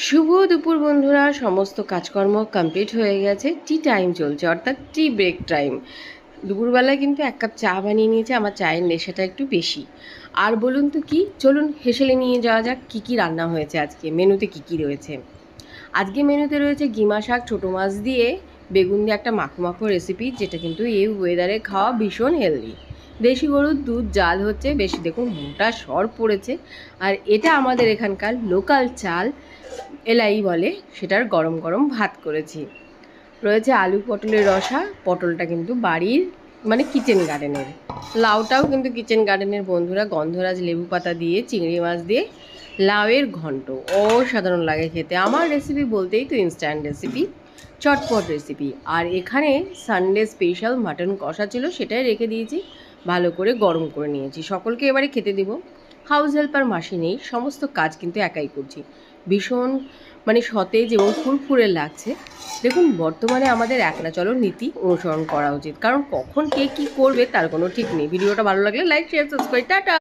শুভ দুপুর বন্ধুরা, সমস্ত কাজকর্ম কমপ্লিট হয়ে গেছে। টি টাইম চলছে, অর্থাৎ টি ব্রেক টাইম। দুপুরবেলায় কিন্তু এক কাপ চা বানিয়ে নিয়েছে, আমার চায়ের নেশাটা একটু বেশি। আর বলুন তো কি, চলুন হেসেলে নিয়ে যাওয়া যাক কী কী রান্না হয়েছে আজকে, মেনুতে কী কী রয়েছে। আজকে মেনুতে রয়েছে গিমা শাক ছোটো মাছ দিয়ে বেগুন দিয়ে একটা মাখো মাখো রেসিপি, যেটা কিন্তু এই ওয়েদারে খাওয়া ভীষণ হেলদি। দেশি গরুর দুধ জাল হচ্ছে, বেশি দেখুন মোটা সর পড়েছে। আর এটা আমাদের এখানকার লোকাল চাল, এলাই বলে, সেটার গরম গরম ভাত করেছি। রয়েছে আলু পটলের রসা, পটলটা কিন্তু বাড়ির মানে কিচেন গার্ডেনের। লাউটাও কিন্তু কিচেন গার্ডেনের বন্ধুরা, গন্ধরাজ লেবু পাতা দিয়ে চিংড়ি মাছ দিয়ে লাউয়ের ঘন্ট অসাধারণ লাগে খেতে। আমার রেসিপি বলতেই তো ইনস্ট্যান্ট রেসিপি, চটপট রেসিপি। আর এখানে সানডে স্পেশাল মাটন কষা ছিল, সেটাই রেখে দিয়েছি, ভালো করে গরম করে নিয়েছি। সকলকে এবারে খেতে দেবো। হাউস হেল্পার মাসি নেই, সমস্ত কাজ কিন্তু একাই করছি। ভীষণ সতেজ এবং ফুরফুরে লাগছে। দেখুন, বর্তমানে আমাদের একলা চলো নীতি অনুসরণ করা উচিত, কারণ কখন কে কী করবে তার কোনো ঠিক নেই। ভিডিওটা ভালো লাগলে লাইক, শেয়ার, সাবস্ক্রাইব। টাটা।